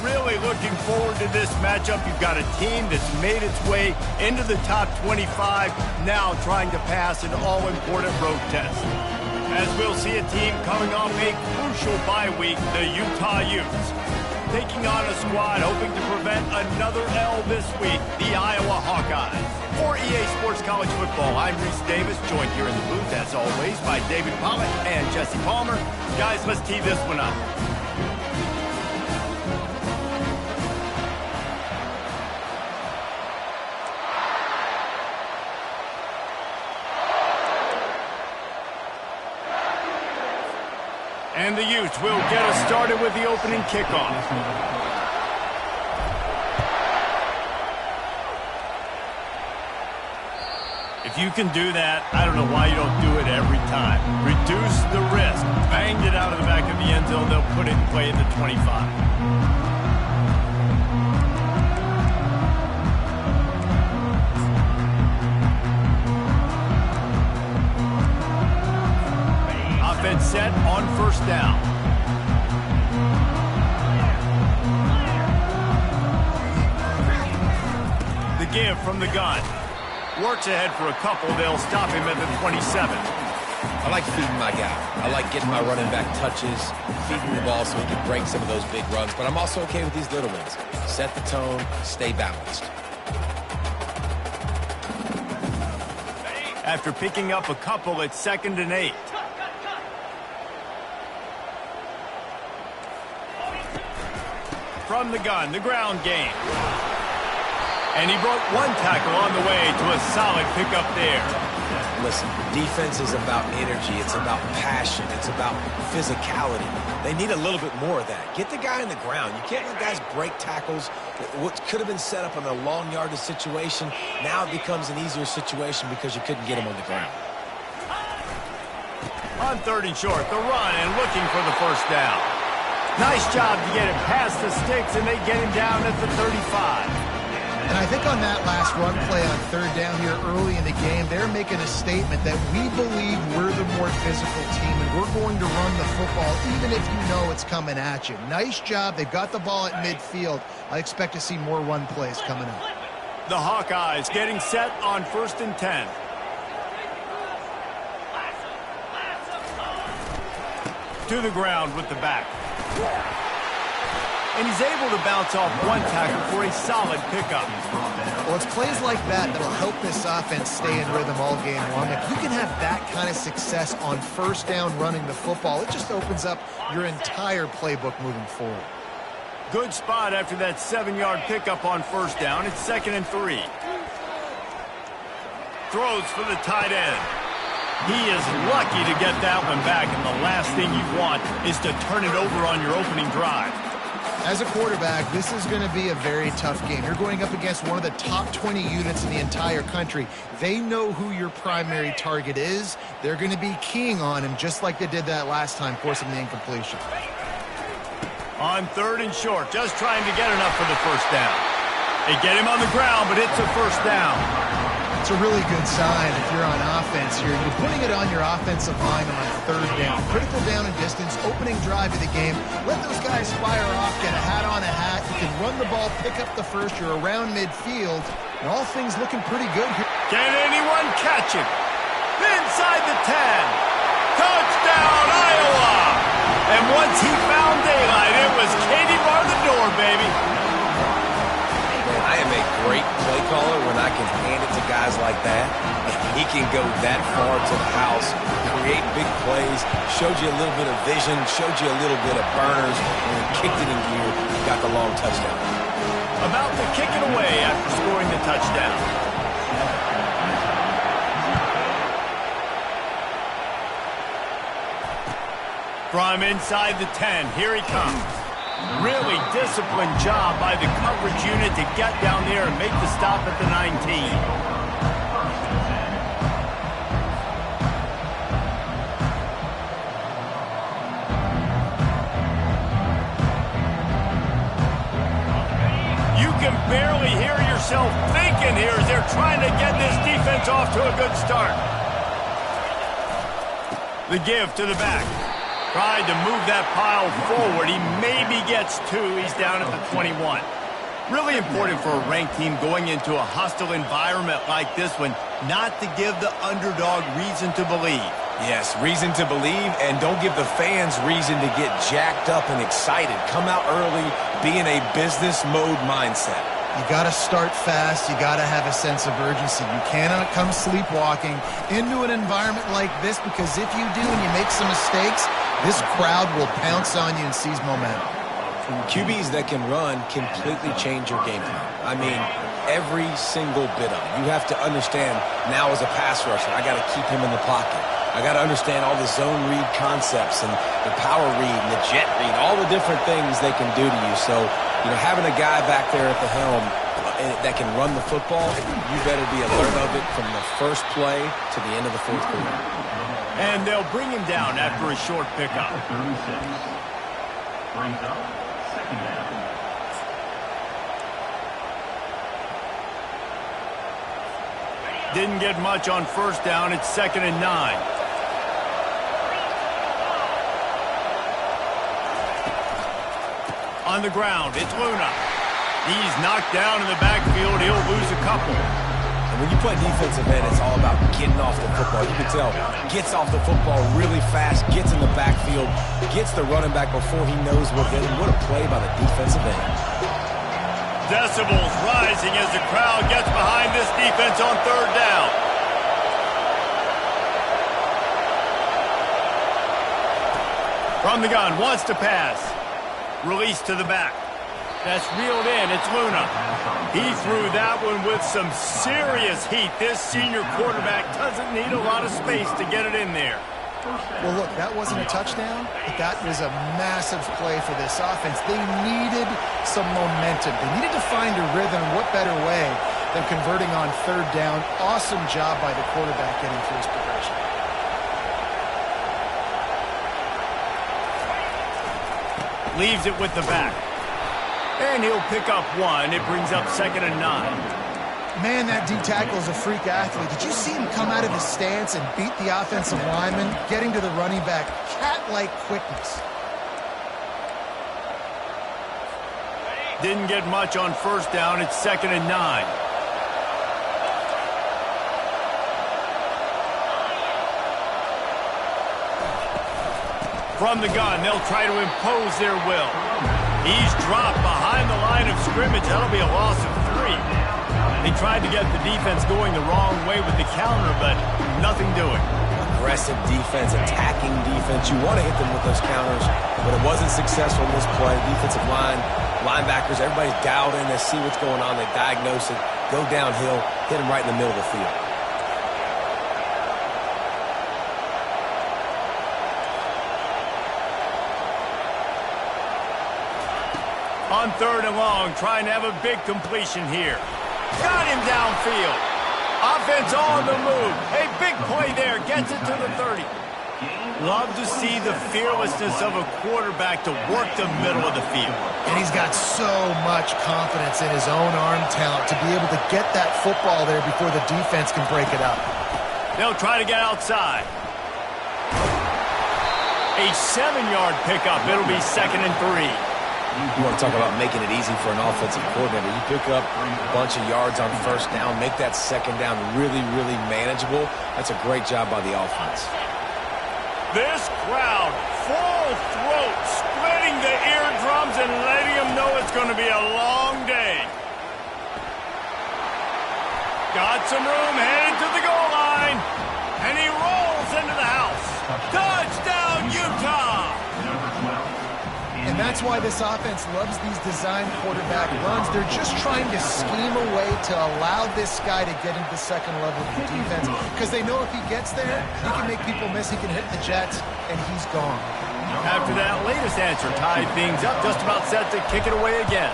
really looking forward to this matchup. You've got a team that's made its way into the top 25, now trying to pass an all-important road test. As we'll see a team coming off a crucial bye week, the Utah Utes, taking on a squad hoping to prevent another L this week, the Iowa Hawkeyes. For EA Sports College Football, I'm Reese Davis, joined here in the booth, as always, by David Pollitt and Jesse Palmer. Guys, let's tee this one up. And the Utes will get us started with the opening kickoff. If you can do that, I don't know why you don't do it every time. Reduce the risk. Banged it out of the back of the end zone. They'll put it in play at the 25. Set on first down. The give from the gun. Works ahead for a couple. They'll stop him at the 27. I like feeding my guy. I like getting my running back touches, feeding the ball so he can break some of those big runs. But I'm also okay with these little ones. Set the tone, stay balanced. After picking up a couple, it's 2nd and 8. From the gun, the ground game. And he broke one tackle on the way to a solid pickup there. Listen, defense is about energy. It's about passion. It's about physicality. They need a little bit more of that. Get the guy in the ground. You can't let guys break tackles. What could have been set up in a long yardage situation, now it becomes an easier situation because you couldn't get him on the ground. On 3rd and short, the run and looking for the first down. Nice job to get him past the sticks, and they get him down at the 35. And I think on that last run play on 3rd down here early in the game, they're making a statement that we believe we're the more physical team, and we're going to run the football even if you know it's coming at you. Nice job. They've got the ball at midfield. I expect to see more run plays coming up. The Hawkeyes getting set on 1st and 10. To the ground with the back. And he's able to bounce off one tackle for a solid pickup. Well, it's plays like that that'll help this offense stay in rhythm all game long. If you can have that kind of success on 1st down running the football, it just opens up your entire playbook moving forward. Good spot after that 7-yard pickup on 1st down. It's 2nd and 3. Throws for the tight end. He is lucky to get that one back, and the last thing you want is to turn it over on your opening drive. As a quarterback, this is going to be a very tough game. You're going up against one of the top 20 units in the entire country. They know who your primary target is. They're going to be keying on him just like they did that last time, forcing the incompletion. On 3rd and short, just trying to get enough for the first down. They get him on the ground, but it's a first down. It's a really good sign if you're on offense here. You're putting it on your offensive line on 3rd down. Critical down and distance, opening drive of the game. Let those guys fire off, get a hat on a hat. You can run the ball, pick up the first. You're around midfield. And all things looking pretty good here. Can anyone catch him? Inside the 10. Touchdown, Iowa! And once he found daylight, it was Katie bar the door, baby. I am a great play caller when I can hand it to guys like that. He can go that far to the house, create big plays, showed you a little bit of vision, showed you a little bit of burners, and then kicked it in gear, got the long touchdown. About to kick it away after scoring the touchdown. From inside the 10, here he comes. Really disciplined job by the coverage unit to get down there and make the stop at the 19. You can barely hear yourself thinking here as they're trying to get this defense off to a good start. The give to the back. Tried to move that pile forward. He maybe gets 2. He's down at the 21. Really important for a ranked team going into a hostile environment like this one, not to give the underdog reason to believe. Yes, reason to believe, and don't give the fans reason to get jacked up and excited. Come out early, be in a business mode mindset. You got to start fast. You got to have a sense of urgency. You cannot come sleepwalking into an environment like this, because if you do and you make some mistakes, this crowd will pounce on you and seize momentum. QBs that can run completely change your game plan. I mean, every single bit of it. You have to understand now as a pass rusher, I got to keep him in the pocket. I got to understand all the zone read concepts and the power read and the jet read, all the different things they can do to you. So, you know, having a guy back there at the helm that can run the football, you better be alert of it from the first play to the end of the fourth quarter. And they'll bring him down after a short pickup. Brings up second down. Didn't get much on first down. It's 2nd and 9. On the ground, it's Luna. He's knocked down in the backfield. He'll lose a couple. And when you play defensive end, it's all about getting off the football. You can tell, gets off the football really fast, gets in the backfield, gets the running back before he knows what hit him. What a play by the defensive end. Decibels rising as the crowd gets behind this defense on 3rd down. From the gun, wants to pass. Release to the back. That's reeled in. It's Luna. He threw that one with some serious heat. This senior quarterback doesn't need a lot of space to get it in there. Well, look, that wasn't a touchdown, but that was a massive play for this offense. They needed some momentum. They needed to find a rhythm. What better way than converting on 3rd down? Awesome job by the quarterback getting through his progression. Leaves it with the back. And he'll pick up 1. It brings up 2nd and 9. Man, that D tackle is a freak athlete. Did you see him come out of his stance and beat the offensive lineman, getting to the running back? Cat-like quickness. Didn't get much on first down. It's 2nd and 9. From the gun, they'll try to impose their will. He's dropped behind the line of scrimmage. That'll be a loss of 3. They tried to get the defense going the wrong way with the counter, but nothing doing. Aggressive defense, attacking defense. You want to hit them with those counters, but it wasn't successful in this play. Defensive line, linebackers, everybody's dialed in. They see what's going on. They diagnose it, go downhill, hit them right in the middle of the field. On 3rd and long, trying to have a big completion here. Got him downfield. Offense on the move. Hey, big play there. Gets it to the 30. Love to see the fearlessness of a quarterback to work the middle of the field. And he's got so much confidence in his own arm talent to be able to get that football there before the defense can break it up. They'll try to get outside. A 7-yard pickup. It'll be 2nd and 3. You want to talk about making it easy for an offensive coordinator. You pick up a bunch of yards on first down, make that 2nd down really, really manageable. That's a great job by the offense. This crowd, full throat, splitting the eardrums and letting them know it's going to be a long day. Got some room, headed to the goal line, and he rolls into the house. Touchdown, Utah! And that's why this offense loves these design quarterback runs. They're just trying to scheme a way to allow this guy to get into the 2nd level of the defense, because they know if he gets there, he can make people miss, he can hit the Jets, and he's gone. After that latest answer tied things up, just about set to kick it away again.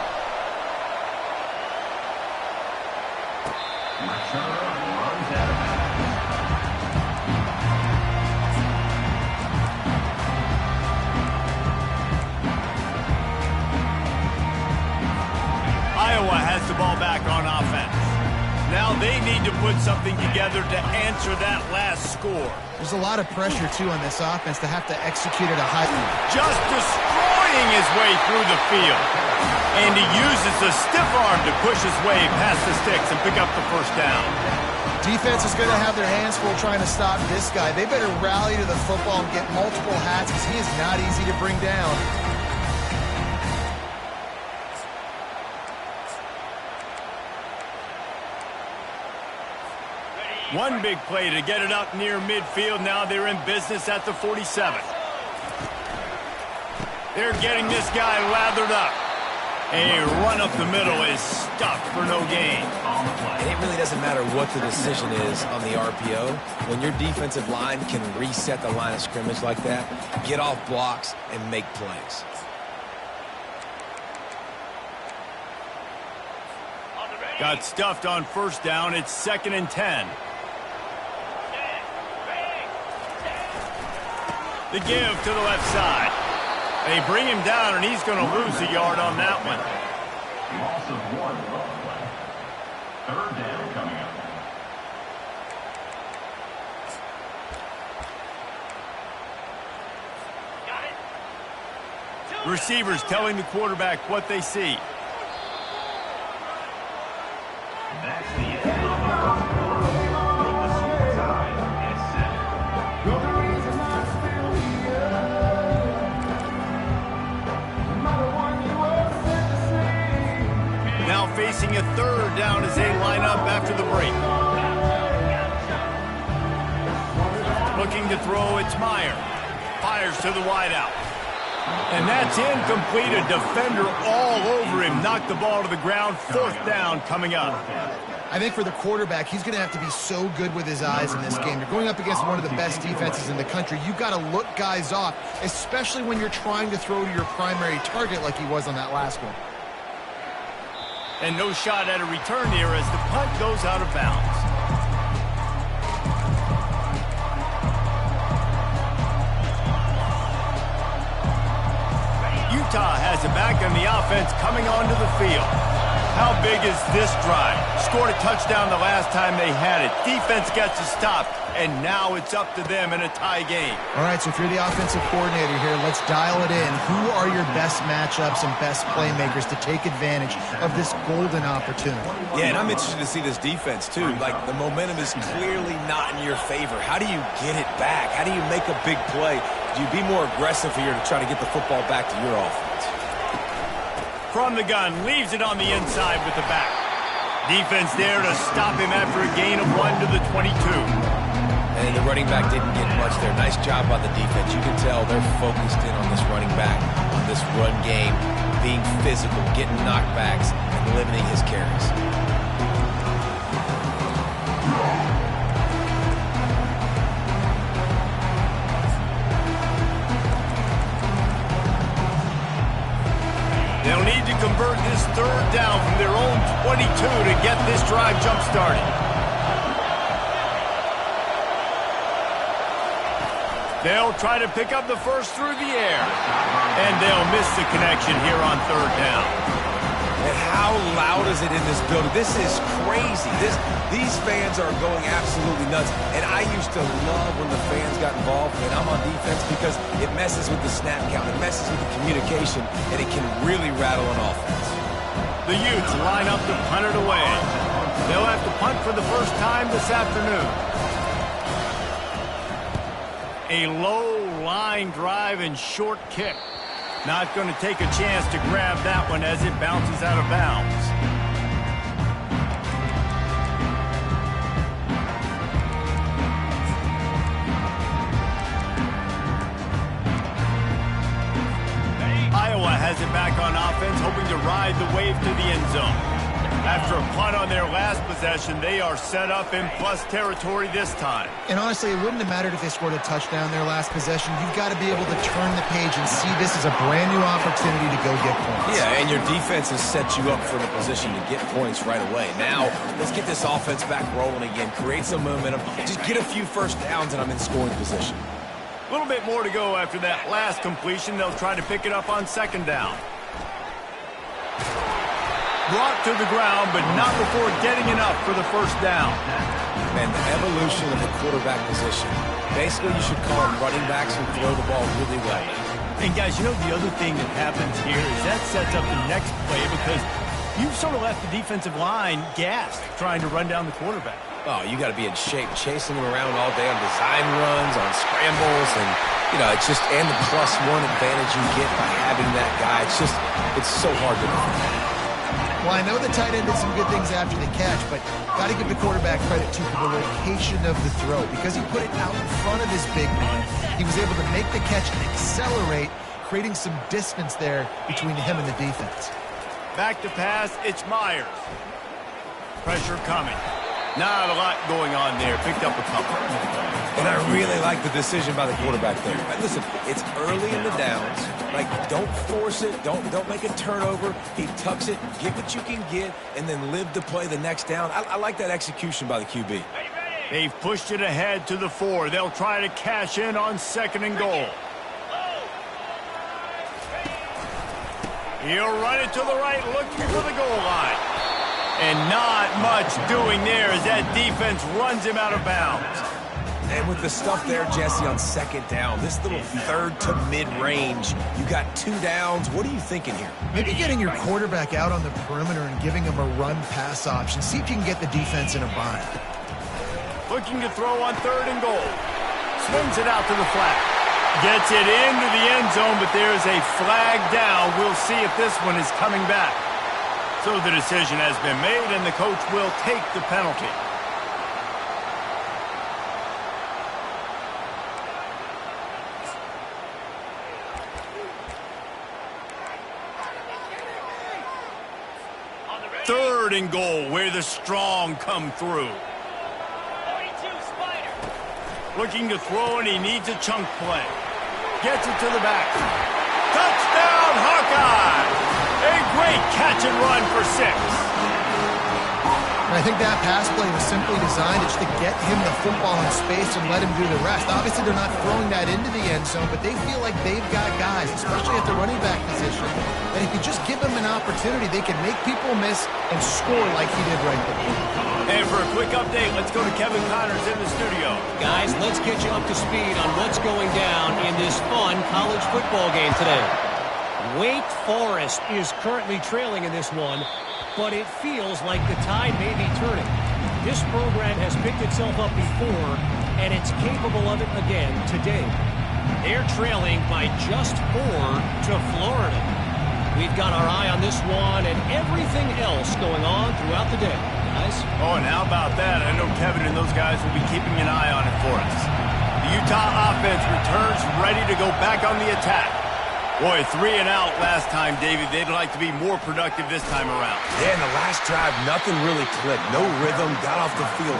Iowa has the ball back on offense. Now they need to put something together to answer that last score. There's a lot of pressure, too, on this offense to have to execute at a high level. Just destroying his way through the field. And he uses the stiff arm to push his way past the sticks and pick up the first down. Defense is going to have their hands full trying to stop this guy. They better rally to the football and get multiple hats because he is not easy to bring down. One big play to get it up near midfield. Now they're in business at the 47. They're getting this guy lathered up. A run up the middle is stuffed for no gain. And it really doesn't matter what the decision is on the RPO. When your defensive line can reset the line of scrimmage like that, get off blocks and make plays. Got stuffed on first down. It's 2nd and 10. The give to the left side. They bring him down, and he's going to lose a yard on that one. Loss of 1 play. 3rd down coming up. Receivers telling the quarterback what they see. That's the end. From the short side, it's 7. Now facing a 3rd down as they line up after the break. Looking to throw, it's Meyer. Fires to the wideout. And that's incomplete. A defender all over him. Knocked the ball to the ground. 4th down coming up. I think for the quarterback, he's going to have to be so good with his eyes in this game. You're going up against one of the best defenses in the country. You've got to look guys off, especially when you're trying to throw to your primary target like he was on that last one. And no shot at a return here as the punt goes out of bounds. Utah has it back and the offense coming onto the field. How big is this drive? Scored a touchdown the last time they had it. Defense gets a stop, and now it's up to them in a tie game. All right, so if you're the offensive coordinator here, let's dial it in. Who are your best matchups and best playmakers to take advantage of this golden opportunity? Yeah, and I'm interested to see this defense, too. Like, the momentum is clearly not in your favor. How do you get it back? How do you make a big play? Do you be more aggressive here to try to get the football back to your offense? From the gun, leaves it on the inside with the back. Defense there to stop him after a gain of 1 to the 22. And the running back didn't get much there. Nice job by the defense. You can tell they're focused in on this running back, on this run game, being physical, getting knockbacks, and limiting his carries. They'll need to convert this 3rd down from their own 22 to get this drive jump-started. They'll try to pick up the first through the air. And they'll miss the connection here on 3rd down. And how loud is it in this building? This is crazy. These fans are going absolutely nuts. And I used to love when the fans got involved when I'm on defense because it messes with the snap count. It messes with the communication, and it can really rattle an offense. The Utes line up to punt it away. They'll have to punt for the first time this afternoon. A low line drive and short kick. Not going to take a chance to grab that one as it bounces out of bounds. Iowa has it back on offense, hoping to ride the wave to the end zone. After a punt on their last possession, they are set up in plus territory this time. And honestly, it wouldn't have mattered if they scored a touchdown their last possession. You've got to be able to turn the page and see this as a brand new opportunity to go get points. Yeah, and your defense has set you up for the position to get points right away. Now, let's get this offense back rolling again, create some momentum, just get a few first downs, and I'm in scoring position. A little bit more to go after that last completion. They'll try to pick it up on 2nd down. Brought to the ground, but not before getting enough for the first down. And the evolution of the quarterback position. Basically, you should call them running backs who throw the ball really well. And guys, you know the other thing that happens here is that sets up the next play because you've sort of left the defensive line gassed trying to run down the quarterback. Oh, you got to be in shape, chasing him around all day on design runs, on scrambles, and, you know, it's just, and the +1 advantage you get by having that guy. It's so hard to defend. Well, I know the tight end did some good things after the catch, but got to give the quarterback credit to the location of the throw. Because he put it out in front of his big man, he was able to make the catch and accelerate, creating some distance there between him and the defense. Back to pass, it's Myers. Pressure coming. Not a lot going on there. Picked up a couple. And I really like the decision by the quarterback there. Listen, it's early in the downs. Like, don't force it. Don't make a turnover. He tucks it, get what you can get, and then live to play the next down. I like that execution by the QB. They've pushed it ahead to the 4. They'll try to cash in on 2nd and goal. He'll run it to the right, looking for the goal line. And not much doing there as that defense runs him out of bounds. And with the stuff there, Jesse, on 2nd down, this little 3rd to mid-range, you got 2 downs. What are you thinking here? Maybe getting your quarterback out on the perimeter and giving him a run-pass option. See if you can get the defense in a bind. Looking to throw on 3rd and goal. Swings it out to the flat. Gets it into the end zone, but there's a flag down. We'll see if this one is coming back. So the decision has been made, and the coach will take the penalty. Third and goal, where the strong come through. Looking to throw, and he needs a chunk play. Gets it to the back. Touchdown, Hawkeye! A great catch and run for 6. I think that pass play was simply designed just to get him the football in space and let him do the rest. Obviously, they're not throwing that into the end zone, but they feel like they've got guys, especially at the running back position, that if you just give them an opportunity, they can make people miss and score like he did right there. And for a quick update, let's go to Kevin Connors in the studio. Guys, let's get you up to speed on what's going down in this fun college football game today. Wake Forest is currently trailing in this one, but it feels like the tide may be turning. This program has picked itself up before, and it's capable of it again today. They're trailing by just 4 to Florida. We've got our eye on this one and everything else going on throughout the day. Guys? Oh, and how about that? I know Kevin and those guys will be keeping an eye on it for us. The Utah offense returns ready to go back on the attack. Boy, 3 and out last time, David. They'd like to be more productive this time around. Yeah, in the last drive, nothing really clicked. No rhythm, got off the field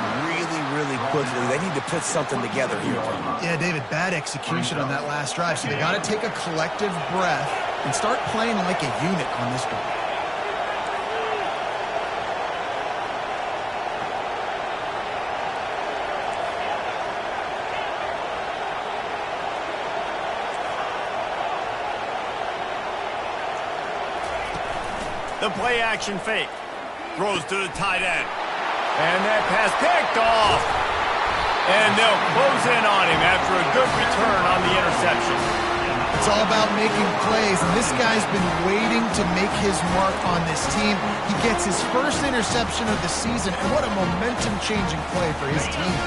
really quickly. They need to put something together here. Yeah, David, bad execution on that last drive. So they got to take a collective breath and start playing like a unit on this one. The play action fake. Throws to the tight end. And that pass picked off. And they'll close in on him after a good return on the interception. It's all about making plays, and this guy's been waiting to make his mark on this team. He gets his first interception of the season, and what a momentum-changing play for his team.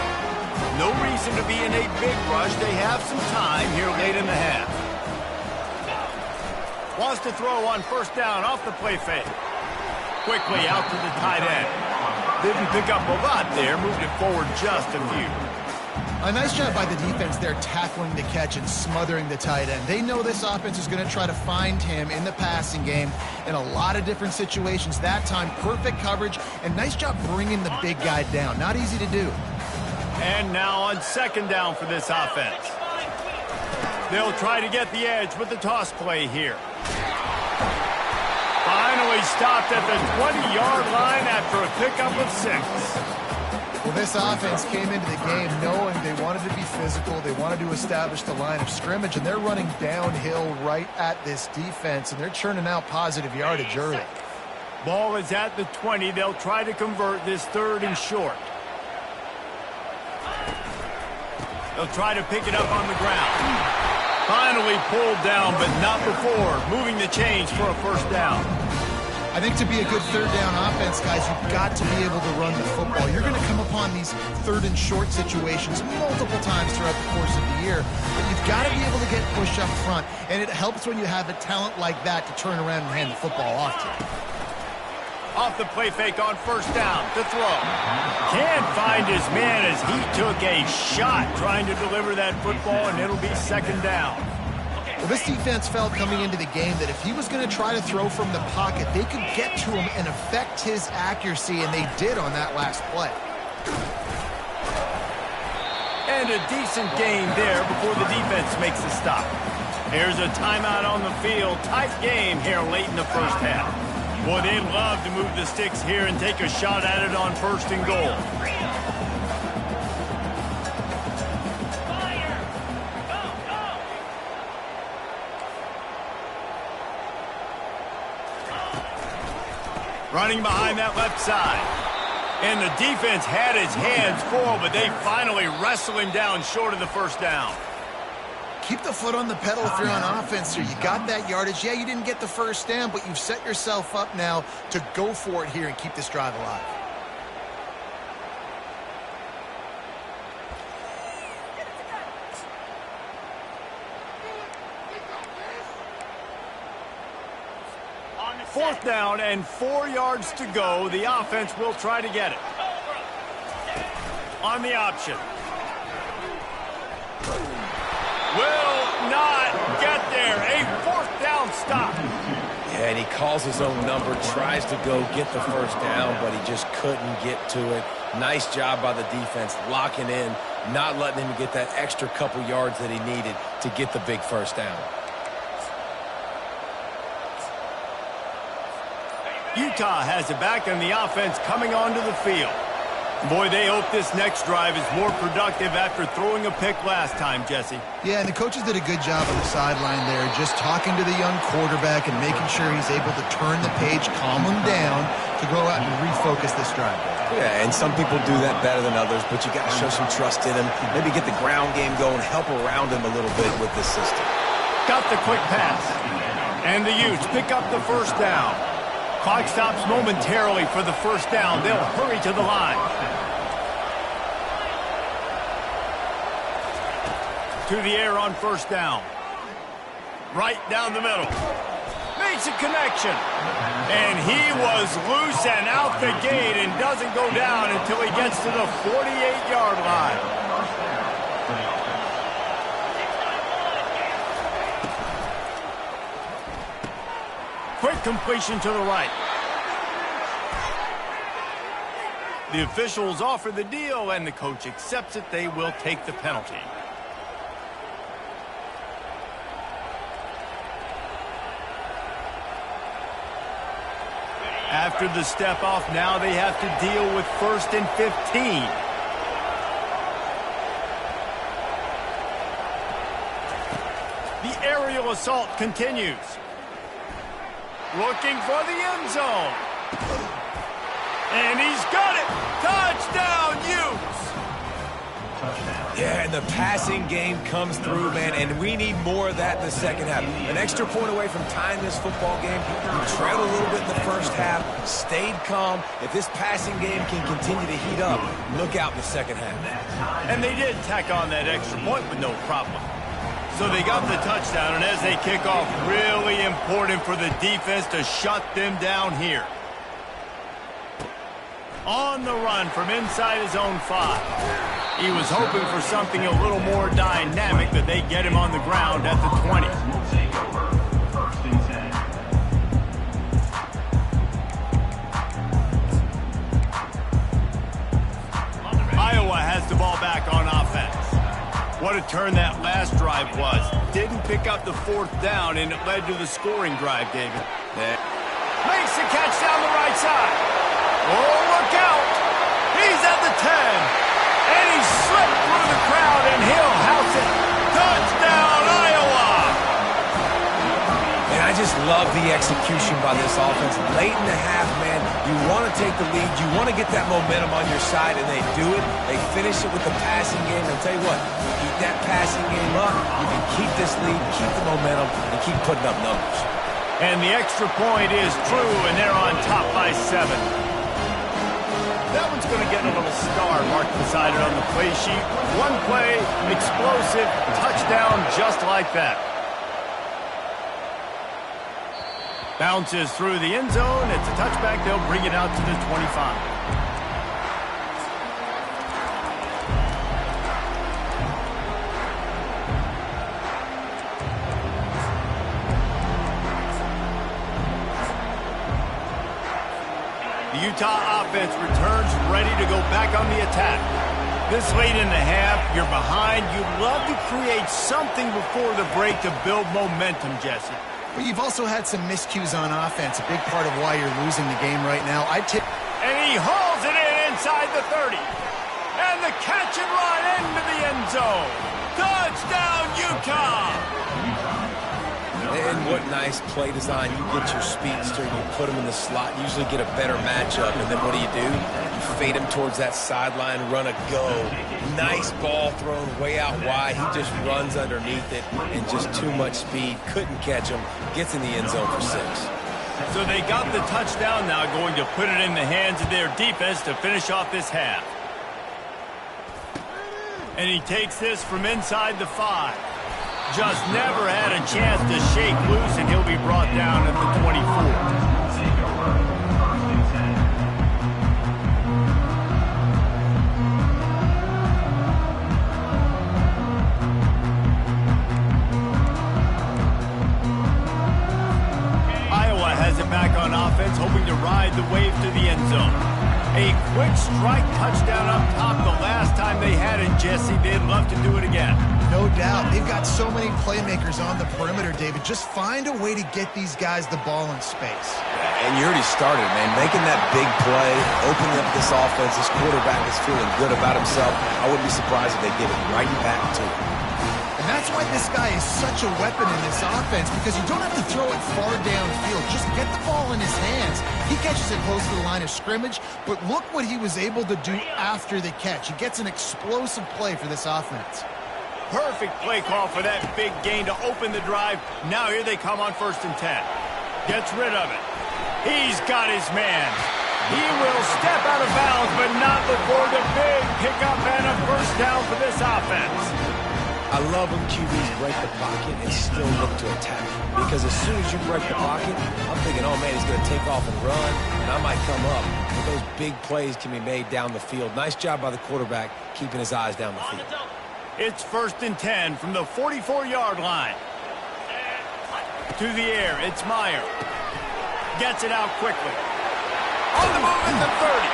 No reason to be in a big rush. They have some time here late in the half. Wants to throw on 1st down off the play fake. Quickly out to the tight end. Didn't pick up a lot there. Moved it forward just a few. A nice job by the defense there tackling the catch and smothering the tight end. They know this offense is going to try to find him in the passing game in a lot of different situations. That time, perfect coverage, and nice job bringing the big guy down. Not easy to do. And now on 2nd down for this offense. They'll try to get the edge with the toss play here. Finally stopped at the 20-yard line after a pickup of 6. Well, this offense came into the game knowing they wanted to be physical. They wanted to establish the line of scrimmage, and they're running downhill right at this defense, and they're churning out positive yardage early. Ball is at the 20. They'll try to convert this 3rd and short. They'll try to pick it up on the ground. Finally pulled down, but not before moving the chains for a 1st down. I think to be a good 3rd down offense, guys, you've got to be able to run the football. You're going to come upon these 3rd and short situations multiple times throughout the course of the year, but you've got to be able to get push up front, and it helps when you have a talent like that to turn around and hand the football off to you. Off the play fake on 1st down to throw. Can't find his man as he took a shot trying to deliver that football, and it'll be 2nd down. Well, this defense felt coming into the game that if he was going to try to throw from the pocket, they could get to him and affect his accuracy, and they did on that last play. And a decent gain there before the defense makes the stop. Here's a timeout on the field. Tight game here late in the 1st half. Boy, they'd love to move the sticks here and take a shot at it on 1st and goal. Running behind that left side. And the defense had his hands full, but they finally wrestle him down short of the 1st down. Keep the foot on the pedal if you're on offense here. You got that yardage. Yeah, you didn't get the 1st down, but you've set yourself up now to go for it here and keep this drive alive. Fourth down and 4 yards to go. The offense will try to get it. On the option. Will not get there. A 4th down stop. Yeah, and he calls his own number, tries to go get the 1st down, but he just couldn't get to it. Nice job by the defense, locking in, not letting him get that extra couple yards that he needed to get the big 1st down. Utah has it back, and the offense coming onto the field. Boy, they hope this next drive is more productive after throwing a pick last time, Jesse. Yeah, and the coaches did a good job on the sideline there, just talking to the young quarterback and making sure he's able to turn the page, calm him down to go out and refocus this drive. Yeah, and some people do that better than others, but you got to show some trust in him. Maybe get the ground game going, help around him a little bit with this system. Got the quick pass. And the Utes pick up the 1st down. Clock stops momentarily for the 1st down. They'll hurry to the line. To the air on 1st down. Right down the middle. Makes a connection. And he was loose and out the gate and doesn't go down until he gets to the 48-yard line. Quick completion to the right. The officials offer the deal, and the coach accepts it. They will take the penalty. After the step off, now they have to deal with 1st and 15. The aerial assault continues. Looking for the end zone. And he's got it. Touchdown, Utes. Yeah, and the passing game comes through, man, and we need more of that in the 2nd half. An extra point away from tying this football game. We trailed a little bit in the 1st half, stayed calm. If this passing game can continue to heat up, look out in the 2nd half. And they did tack on that extra point with no problem. So they got the touchdown, and as they kick off, really important for the defense to shut them down here. On the run from inside his own 5. He was hoping for something a little more dynamic, but they get him on the ground at the 20. Iowa has the ball back on offense. What a turn that last drive was. Didn't pick up the 4th down, and it led to the scoring drive, David. Yeah. Makes the catch down the right side. Oh, look out. He's at the 10. And he slipped through the crowd, and he'll house it. Touchdown, Iowa! And I just love the execution by this offense. Late in the half, You want to take the lead. You want to get that momentum on your side, and they do it. They finish it with the passing game. I'll tell you what, keep that passing game up. You can keep this lead, keep the momentum, and keep putting up numbers. And the extra point is true, and they're on top by 7. That one's going to get a little star marked beside it on the play sheet. One play, explosive, touchdown just like that. Bounces through the end zone. It's a touchback. They'll bring it out to the 25. The Utah offense returns ready to go back on the attack. This late in the half, you're behind. You'd love to create something before the break to build momentum, Jesse. But you've also had some miscues on offense, a big part of why you're losing the game right now. And he hauls it in inside the 30. And the catch and run into the end zone. Touchdown, Utah! And what nice play design. You get your speedster, you put him in the slot, usually get a better matchup, and then what do? You fade him towards that sideline, run a go. Nice ball thrown way out wide. He just runs underneath it, and just too much speed. Couldn't catch him. Gets in the end zone for 6. So they got the touchdown now, going to put it in the hands of their defense to finish off this half. And he takes this from inside the 5. Just never had a chance to shake loose, and he'll be brought down at the 24. Back on offense, hoping to ride the wave to the end zone. A quick strike touchdown up top the last time they had it, Jesse. They'd love to do it again. No doubt. They've got so many playmakers on the perimeter, David. Just find a way to get these guys the ball in space. And you already started, man. Making that big play, opening up this offense. This quarterback is feeling good about himself. I wouldn't be surprised if they get it right back to him. And that's why this guy is such a weapon in this offense, because you don't have to throw it far downfield. Just get the ball in his hands. He catches it close to the line of scrimmage, but look what he was able to do after the catch. He gets an explosive play for this offense. Perfect play call for that big gain to open the drive. Now here they come on 1st and 10. Gets rid of it. He's got his man. He will step out of bounds, but not before the big pickup and a first down for this offense. I love when QBs break the pocket and still look to attack. Because as soon as you break the pocket, I'm thinking, oh, man, he's going to take off and run, and I might come up. But those big plays can be made down the field. Nice job by the quarterback keeping his eyes down the field. It's 1st and 10 from the 44-yard line. To the air, it's Meyer. Gets it out quickly. On the move at the 30.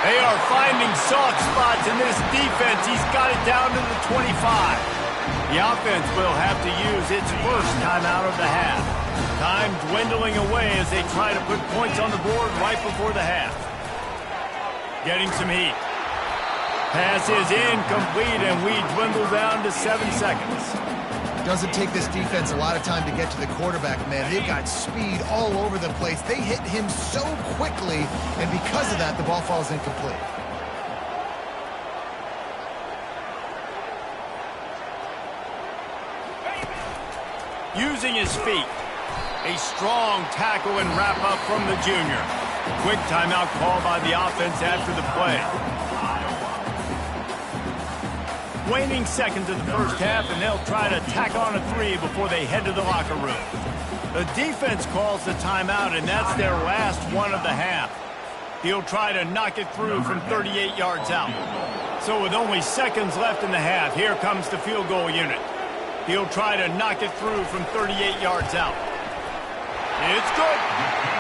They are finding soft spots in this defense. He's got it down to the 25. The offense will have to use its first timeout of the half. Time dwindling away as they try to put points on the board right before the half. Getting some heat. Pass is incomplete, and we dwindle down to 7 seconds. Doesn't take this defense a lot of time to get to the quarterback, man. They've got speed all over the place. They hit him so quickly, and because of that, the ball falls incomplete. Using his feet. A strong tackle and wrap up from the junior. Quick timeout call by the offense after the play. Waning seconds of the first half, and they'll try to tack on a 3 before they head to the locker room. The defense calls the timeout, and that's their last one of the half. He'll try to knock it through from 38 yards out. So with only seconds left in the half, here comes the field goal unit. He'll try to knock it through from 38 yards out. It's good.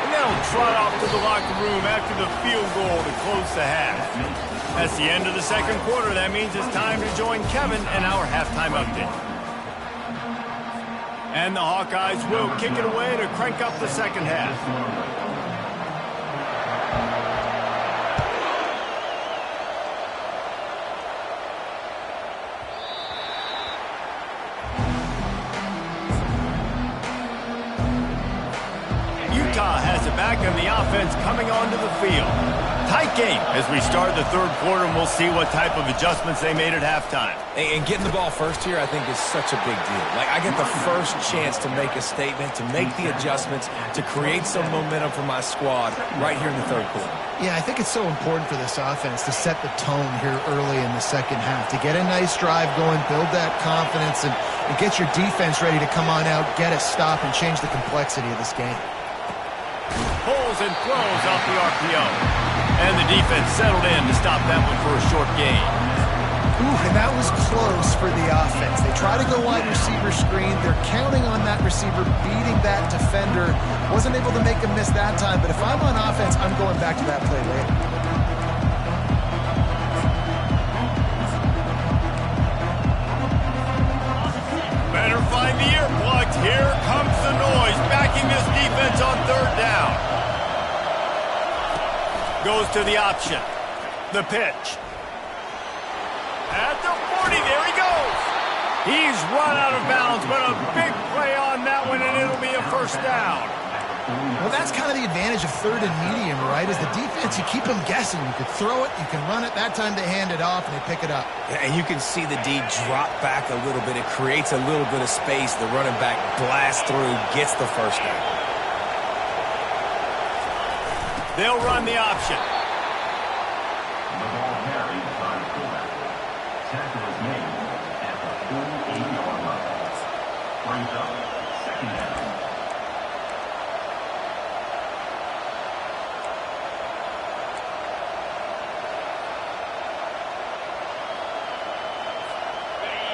And they'll trot off to the locker room after the field goal to close the half. That's the end of the second quarter. That means it's time to join Kevin in our halftime update. And the Hawkeyes will kick it away to crank up the second half. Utah has it back and the offense coming onto the field. Tight game as we start the third quarter, and we'll see what type of adjustments they made at halftime. And getting the ball first here, I think, is such a big deal. Like, I get the first chance to make a statement, to make the adjustments, to create some momentum for my squad right here in the third quarter. Yeah, I think it's so important for this offense to set the tone here early in the second half, to get a nice drive going, build that confidence, and get your defense ready to come on out, get a stop, and change the complexity of this game. Pulls and throws off the RPO. And the defense settled in to stop that one for a short gain. Ooh, and that was close for the offense. They try to go wide receiver screen. They're counting on that receiver beating that defender. Wasn't able to make a miss that time, but if I'm on offense, I'm going back to that play later. Better find the earplugs. Here comes the noise, backing this defense on third down. Goes to the option. The pitch. At the 40, there he goes. He's run out of bounds, but a big play on that one, and it'll be a first down. Well, that's kind of the advantage of third and medium, right? Is the defense, you keep them guessing. You can throw it, you can run it. That time they hand it off, and they pick it up. Yeah, and you can see the D drop back a little bit. It creates a little bit of space. The running back blasts through, gets the first down. They'll run the option. The ball carried by 4. Tackle is made at the 48-yard line. Brings up second down.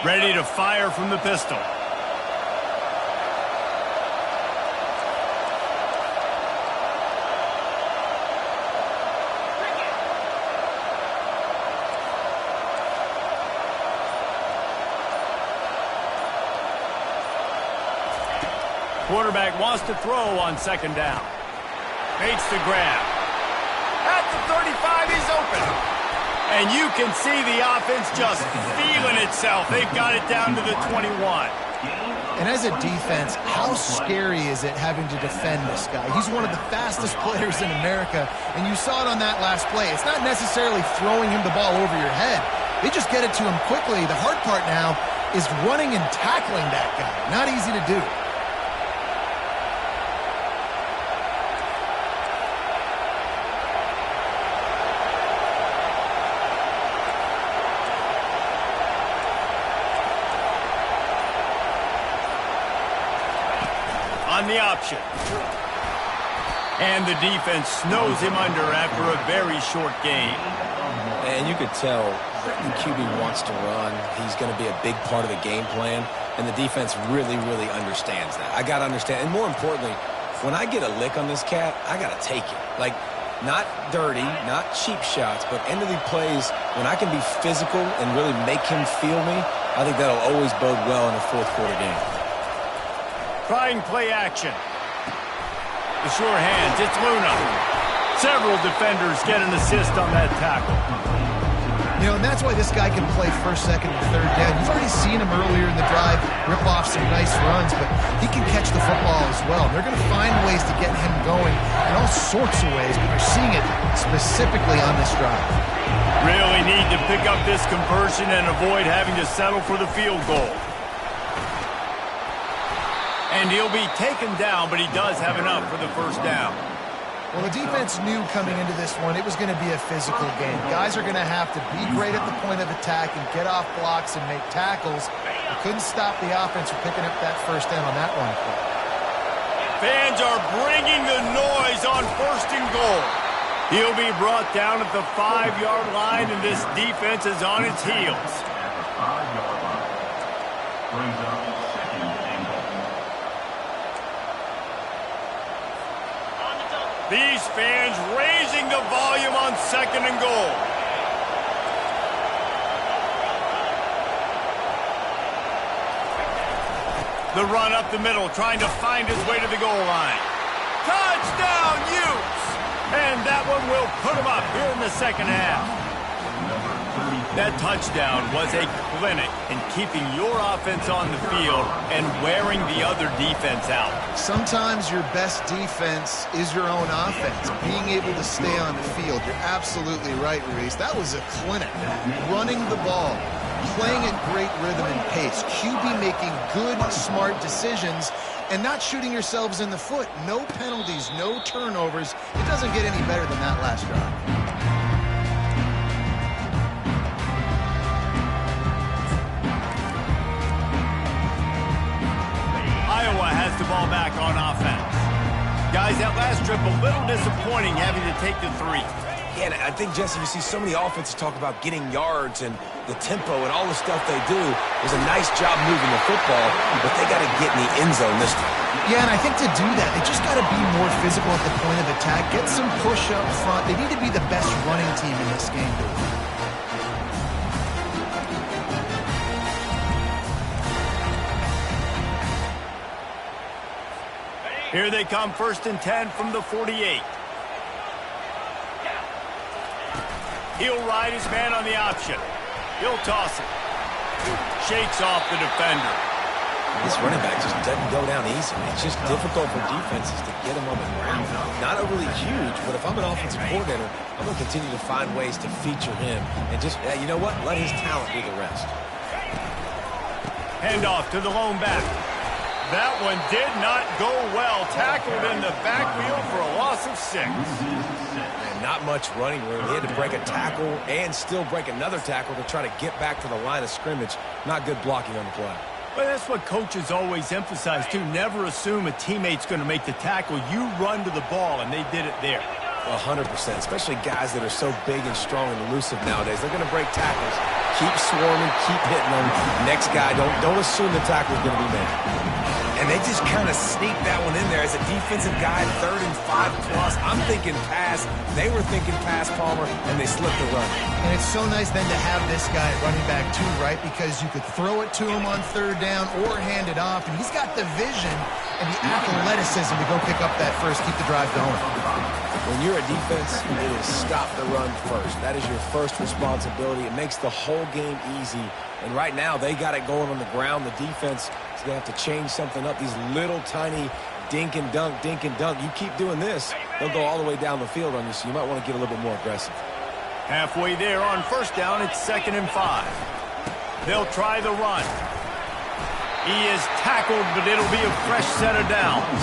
Ready to fire from the pistol. Quarterback wants to throw on second down. Makes the grab. At the 35, he's open. And you can see the offense just feeling itself. They've got it down to the 21. And as a defense, how scary is it having to defend this guy? He's one of the fastest players in America, and you saw it on that last play. It's not necessarily throwing him the ball over your head. They just get it to him quickly. The hard part now is running and tackling that guy. Not easy to do. On the option. And the defense snows him under after a very short game. And you could tell the QB wants to run. He's going to be a big part of the game plan. And the defense really, really understands that. I got to understand. And more importantly, when I get a lick on this cat, I got to take it. Like, not dirty, not cheap shots, but end of the plays, when I can be physical and really make him feel me, I think that'll always bode well in a fourth quarter game. Trying play action. The sure hands, it's Luna. Several defenders get an assist on that tackle. You know, and that's why this guy can play first, second, and third down. You've already seen him earlier in the drive rip off some nice runs, but he can catch the football as well. They're going to find ways to get him going in all sorts of ways, but you're seeing it specifically on this drive. Really need to pick up this conversion and avoid having to settle for the field goal. And he'll be taken down, but he does have enough for the first down. Well, the defense knew coming into this one it was going to be a physical game. Guys are going to have to be great at the point of attack and get off blocks and make tackles. They couldn't stop the offense from picking up that first down on that one play. Fans are bringing the noise on first and goal. He'll be brought down at the 5-yard line, and this defense is on its heels. At the 5-yard line. Brings up second and goal. These fans raising the volume on second and goal. The run up the middle, trying to find his way to the goal line. Touchdown, Utes! And that one will put him up here in the second half. Number 34. That touchdown was a clinic in keeping your offense on the field and wearing the other defense out. Sometimes your best defense is your own offense, being able to stay on the field. You're absolutely right, Ruiz. That was a clinic. Running the ball, playing at great rhythm and pace, QB making good, smart decisions, and not shooting yourselves in the foot. No penalties, no turnovers. It doesn't get any better than that last drive. Iowa has the ball back on offense. Guys, that last trip a little disappointing having to take the 3. Yeah, and I think, Jesse, you see so many offenses talk about getting yards and the tempo and all the stuff they do. It was a nice job moving the football, but they got to get in the end zone this time. Yeah, and I think to do that, they just got to be more physical at the point of attack, get some push up front. They need to be the best running team in this game. Here they come, 1st and 10 from the 48. He'll ride his man on the option. He'll toss it. Shakes off the defender. This running back just doesn't go down easily. It's just difficult for defenses to get him on the ground. Not overly huge, but if I'm an offensive coordinator, I'm going to continue to find ways to feature him. And just, you know what? Let his talent do the rest. Handoff to the lone back. That one did not go well. Tackled in the backfield for a loss of 6. And not much running room. He had to break a tackle and still break another tackle to try to get back to the line of scrimmage. Not good blocking on the play. But that's what coaches always emphasize, too. Never assume a teammate's going to make the tackle. You run to the ball, and they did it there. 100%, especially guys that are so big and strong and elusive nowadays. They're going to break tackles. Keep swarming, keep hitting them. Next guy, don't assume the tackle's going to be made. And they just kind of sneak that one in there as a defensive guy, 3rd and 5 plus. I'm thinking pass. They were thinking pass, Palmer, and they slipped the run. And it's so nice then to have this guy at running back too, right? Because you could throw it to him on 3rd down or hand it off, and he's got the vision and the athleticism to go pick up that first, keep the drive going. When you're a defense, it is stop the run first. That is your first responsibility. It makes the whole game easy. And right now, they got it going on the ground. The defense is going to have to change something up. These little tiny dink and dunk, dink and dunk. You keep doing this, they'll go all the way down the field on you, so you might want to get a little bit more aggressive. Halfway there on 1st down, it's 2nd and 5. They'll try the run. He is tackled, but it'll be a fresh set of downs.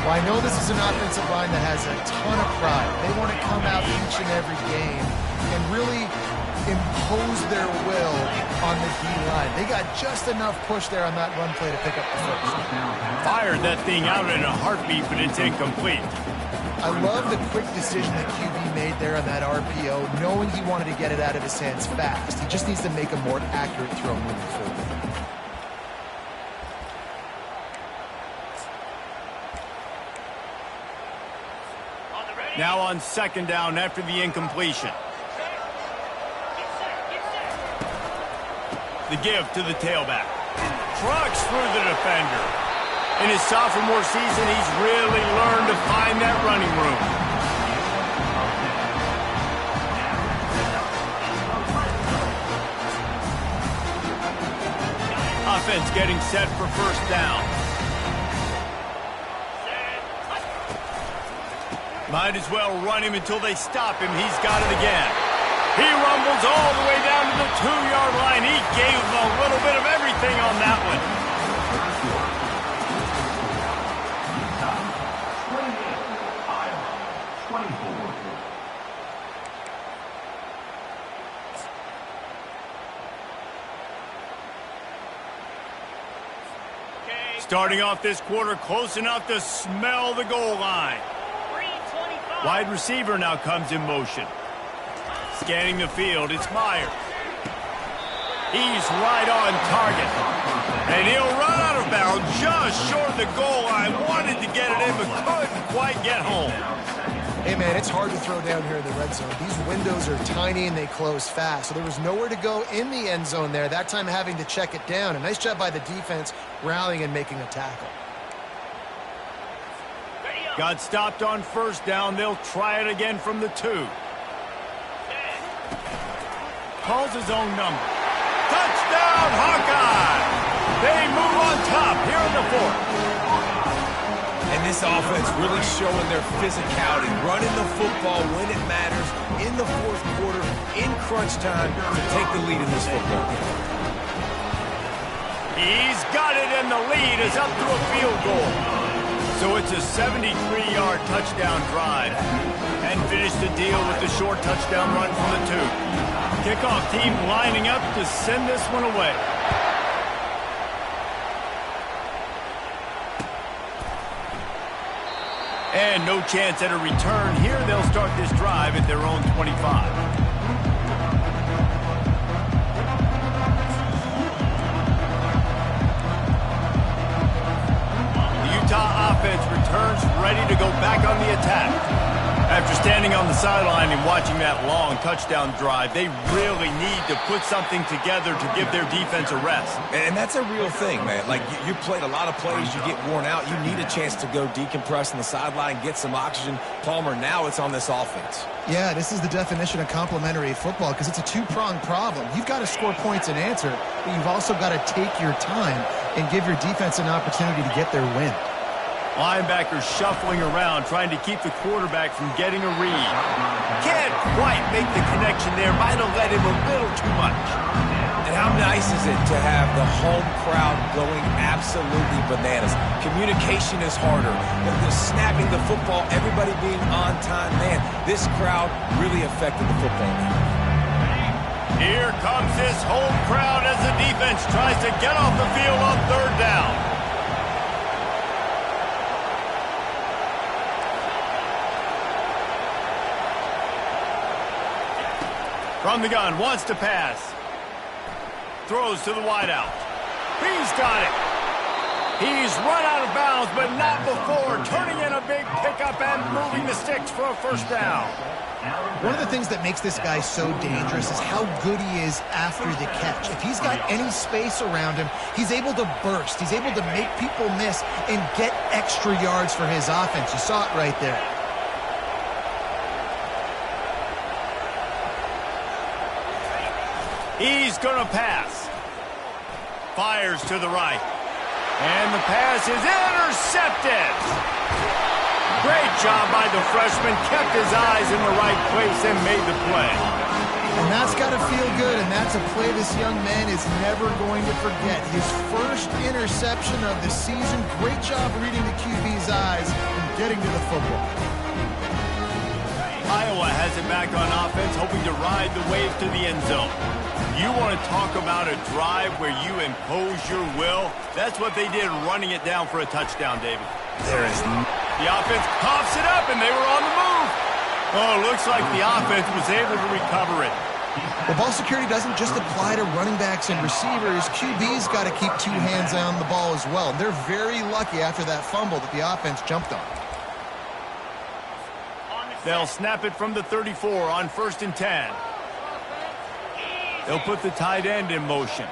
Well, I know this is an offensive line that has a ton of pride. They want to come out each and every game and really impose their will on the D-line. They got just enough push there on that run play to pick up the first. Fired that thing out in a heartbeat, but it's incomplete. I love the quick decision that QB made there on that RPO, knowing he wanted to get it out of his hands fast. He just needs to make a more accurate throw moving forward. Now on 2nd down after the incompletion. The give to the tailback. Trucks through the defender. In his sophomore season, he's really learned to find that running room. Offense getting set for 1st down. Might as well run him until they stop him. He's got it again. He rumbles all the way down to the 2-yard line. He gave them a little bit of everything on that one. Starting off this quarter close enough to smell the goal line. Wide receiver now comes in motion. Scanning the field, it's Myers. He's right on target. And he'll run out of bounds just short of the goal line. Wanted to get it in, but couldn't quite get home. Hey, man, it's hard to throw down here in the red zone. These windows are tiny and they close fast, so there was nowhere to go in the end zone there, that time having to check it down. A nice job by the defense rallying and making a tackle. Got stopped on 1st down. They'll try it again from the 2. calls his own number. Touchdown, Hawkeye! They move on top here in the fourth. And this offense really showing their physicality, running the football when it matters, in the fourth quarter, in crunch time, to take the lead in this football game. He's got it, and the lead is up to a field goal. So it's a 73-yard touchdown drive. And finish the deal with the short touchdown run from the 2. Kickoff team lining up to send this one away. And no chance at a return here. They'll start this drive at their own 25. Utah offense returns ready to go back on the attack. After standing on the sideline and watching that long touchdown drive, they really need to put something together to give their defense a rest. And that's a real thing, man. Like, you played a lot of plays, you get worn out, you need a chance to go decompress on the sideline, get some oxygen. Palmer, now it's on this offense. Yeah, this is the definition of complementary football because it's a two-pronged problem. You've got to score points and answer, but you've also got to take your time and give your defense an opportunity to get their win. Linebackers shuffling around, trying to keep the quarterback from getting a read. Can't quite make the connection there. Might have let him a little too much. And how nice is it to have the home crowd going absolutely bananas? Communication is harder. The snapping the football, everybody being on time. Man, this crowd really affected the football game. Here comes this home crowd as the defense tries to get off the field on third down. From the gun, wants to pass. Throws to the wideout. He's got it. He's run out of bounds, but not before turning in a big pickup and moving the sticks for a first down. One of the things that makes this guy so dangerous is how good he is after the catch. If he's got any space around him, he's able to burst. He's able to make people miss and get extra yards for his offense. You saw it right there. He's going to pass. Fires to the right. And the pass is intercepted. Great job by the freshman. Kept his eyes in the right place and made the play. And that's got to feel good, and that's a play this young man is never going to forget. His first interception of the season. Great job reading the QB's eyes and getting to the football. Iowa has it back on offense, hoping to ride the wave to the end zone. You want to talk about a drive where you impose your will? That's what they did running it down for a touchdown, David. The offense pops it up, and they were on the move. Oh, looks like the offense was able to recover it. Well, ball security doesn't just apply to running backs and receivers. QB's got to keep two hands on the ball as well. And they're very lucky after that fumble that the offense jumped on. They'll snap it from the 34 on 1st and 10. They'll put the tight end in motion.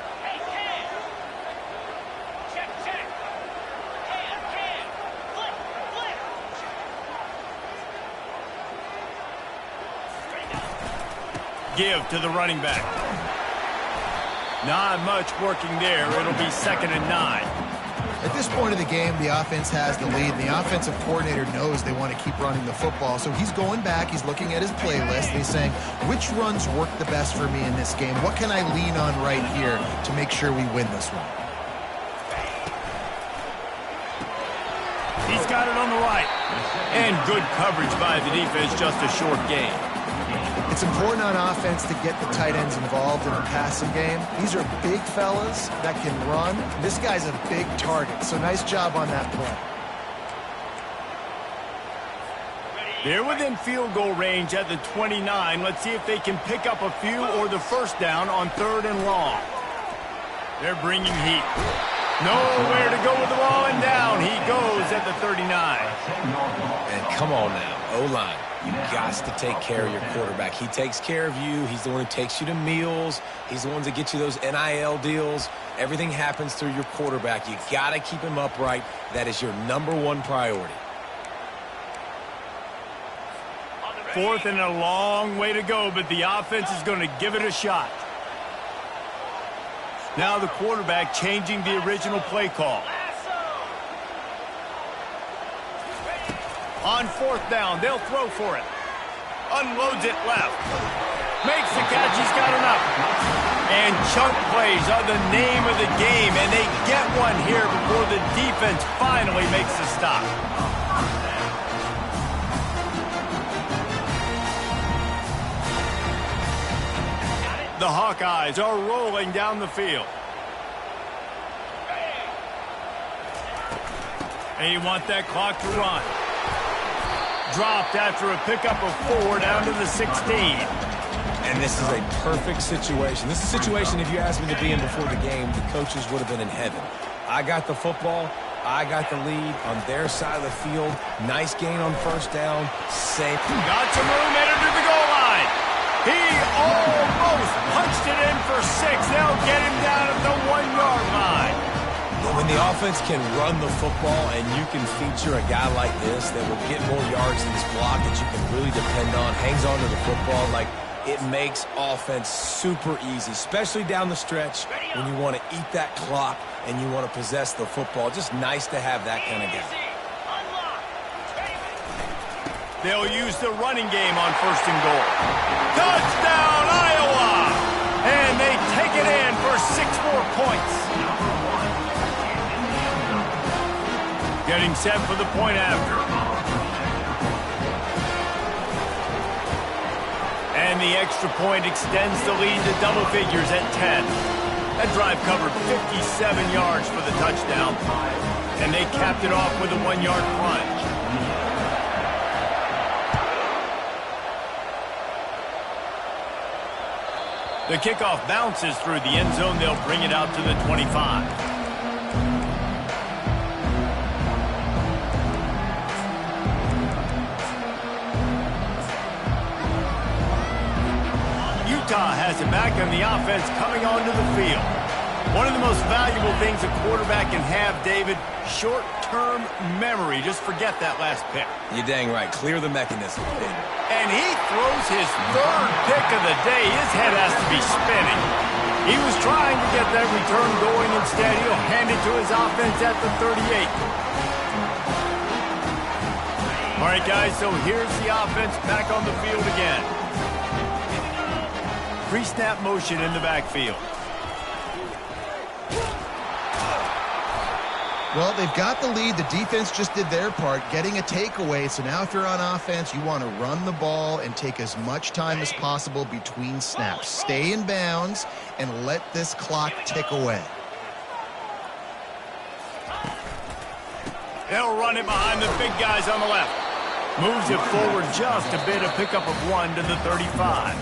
Give to the running back. Not much working there. It'll be 2nd and 9. At this point of the game, the offense has the lead, and the offensive coordinator knows they want to keep running the football. So he's going back, he's looking at his playlist, and he's saying, which runs work the best for me in this game? What can I lean on right here to make sure we win this one? He's got it on the right. And good coverage by the defense, just a short gain. It's important on offense to get the tight ends involved in the passing game. These are big fellas that can run. This guy's a big target, so nice job on that play. They're within field goal range at the 29. Let's see if they can pick up a few or the first down on 3rd and long. They're bringing heat. Nowhere to go with the ball, and down he goes at the 39. And come on now, O-line. You got to take care of your quarterback. He takes care of you. He's the one who takes you to meals. He's the one that gets you those NIL deals. Everything happens through your quarterback. You got to keep him upright. That is your #1 priority. Fourth and a long way to go, but the offense is going to give it a shot. Now the quarterback changing the original play call. On fourth down, they'll throw for it. Unloads it left. Makes the catch. He's got enough. And chunk plays are the name of the game, and they get one here before the defense finally makes the stop. The Hawkeyes are rolling down the field. They want that clock to run. Dropped after a pickup of 4 down to the 16. And this is a perfect situation. This is a situation, if you asked me to be in before the game, the coaches would have been in heaven. I got the football. I got the lead on their side of the field. Nice gain on first down. Safe. Got some room headed to the goal line. He almost punched it in for 6. They'll get him down at the 1-yard line. When the offense can run the football and you can feature a guy like this that will get more yards in this block that you can really depend on, hangs on to the football, like it makes offense super easy, especially down the stretch when you want to eat that clock and you want to possess the football. Just nice to have that kind of guy. They'll use the running game on first and goal. Touchdown, Iowa! And they take it in for 6 more points. Getting set for the point after. And the extra point extends the lead to double figures at 10. That drive covered 57 yards for the touchdown. And they capped it off with a 1-yard plunge. The kickoff bounces through the end zone. They'll bring it out to the 25. Utah has it back on the offense coming onto the field. One of the most valuable things a quarterback can have, David, short-term memory. Just forget that last pick. You're dang right. Clear the mechanism. And he throws his 3rd pick of the day. His head has to be spinning. He was trying to get that return going. Instead, he'll hand it to his offense at the 38. All right, guys, so here's the offense back on the field again. Pre-snap motion in the backfield. Well, they've got the lead. The defense just did their part, getting a takeaway. So now if you're on offense, you want to run the ball and take as much time as possible between snaps. Stay in bounds and let this clock tick away. They'll run it behind the big guys on the left. Moves it forward just a bit, a pickup of 1 to the 35.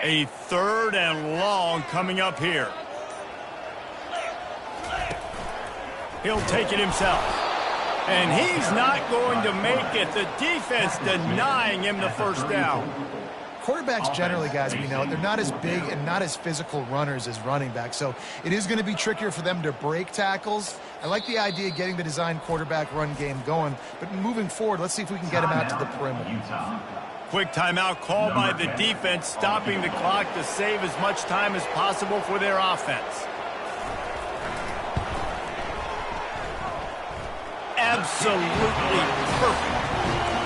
A 3rd and long coming up here. He'll take it himself. And he's not going to make it. The defense denying him the first down. Quarterbacks generally, guys, we know, they're not as big and not as physical runners as running backs. So it is going to be trickier for them to break tackles. I like the idea of getting the design quarterback run game going. But moving forward, let's see if we can get him out to the perimeter. Quick timeout called by the defense, stopping the clock to save as much time as possible for their offense. Absolutely perfect.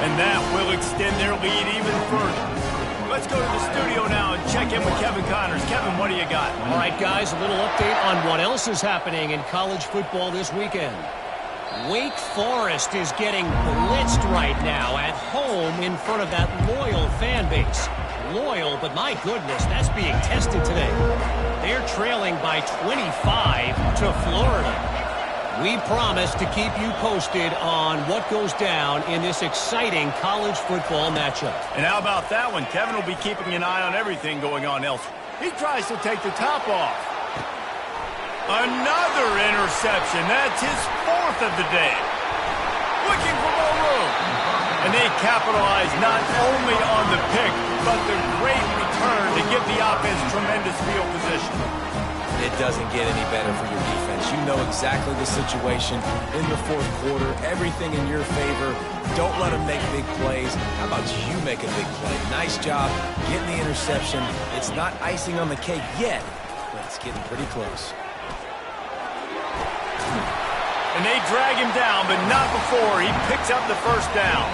And that will extend their lead even further. Let's go to the studio now and check in with Kevin Connors. Kevin, what do you got? All right, guys, a little update on what else is happening in college football this weekend. Wake Forest is getting blitzed right now at home in front of that loyal fan base. Loyal, but my goodness, that's being tested today. They're trailing by 25 to Florida. We promise to keep you posted on what goes down in this exciting college football matchup. And how about that one? Kevin will be keeping an eye on everything going on elsewhere. He tries to take the top off. Another interception. That's his 4th of the day. Looking for more room. And they capitalize not only on the pick, but the great return to give the offense tremendous field position. It doesn't get any better for your defense. You know exactly the situation in the 4th quarter. Everything in your favor. Don't let them make big plays. How about you make a big play? Nice job getting the interception. It's not icing on the cake yet, but it's getting pretty close. And they drag him down, but not before he picks up the first down.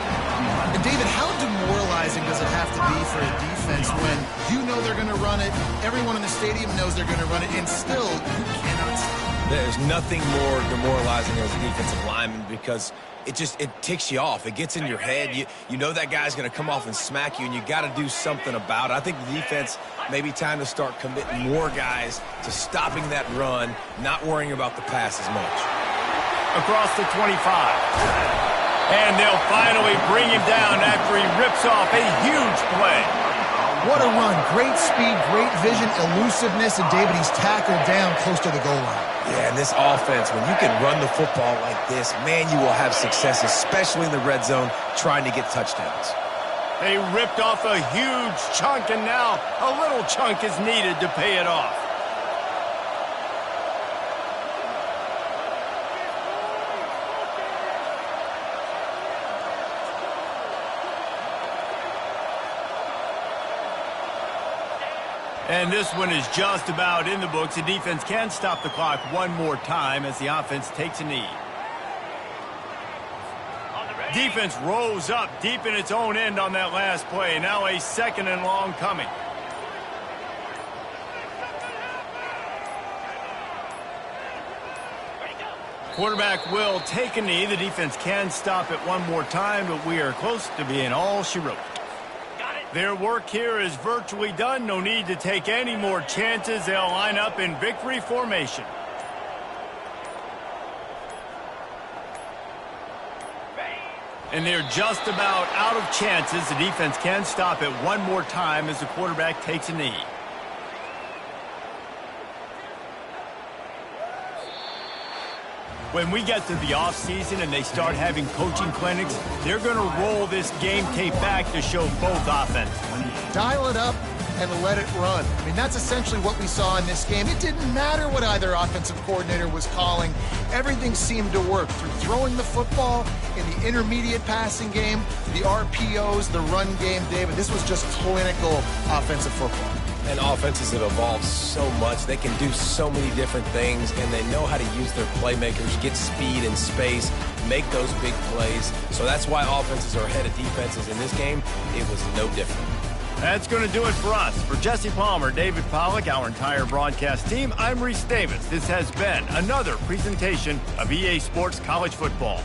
And David, how demoralizing does it have to be for a defense when you know they're going to run it, everyone in the stadium knows they're going to run it, and still you cannot stop? There's nothing more demoralizing as a defensive lineman because it ticks you off. It gets in your head. You know that guy's going to come off and smack you, and you got to do something about it. I think the defense may be time to start committing more guys to stopping that run, not worrying about the pass as much. Across the 25. And they'll finally bring him down after he rips off a huge play. What a run. Great speed, great vision, elusiveness, and David, he's tackled down close to the goal line. Yeah, and this offense, when you can run the football like this, man, you will have success, especially in the red zone, trying to get touchdowns. They ripped off a huge chunk, and now a little chunk is needed to pay it off. And this one is just about in the books. The defense can stop the clock one more time as the offense takes a knee. Defense rolls up deep in its own end on that last play. Now a 2nd and long coming. Quarterback will take a knee. The defense can stop it one more time, but we are close to being all she wrote. Their work here is virtually done. No need to take any more chances. They'll line up in victory formation. And they're just about out of chances. The defense can stop it one more time as the quarterback takes a knee. When we get to the offseason and they start having coaching clinics, they're going to roll this game tape back to show both offenses. Dial it up and let it run. I mean, that's essentially what we saw in this game. It didn't matter what either offensive coordinator was calling. Everything seemed to work through throwing the football in the intermediate passing game, the RPOs, the run game. David, this was just clinical offensive football. And offenses have evolved so much. They can do so many different things, and they know how to use their playmakers, get speed and space, make those big plays. So that's why offenses are ahead of defenses. In this game, it was no different. That's going to do it for us. For Jesse Palmer, David Pollack, our entire broadcast team, I'm Reese Davis. This has been another presentation of EA Sports College Football.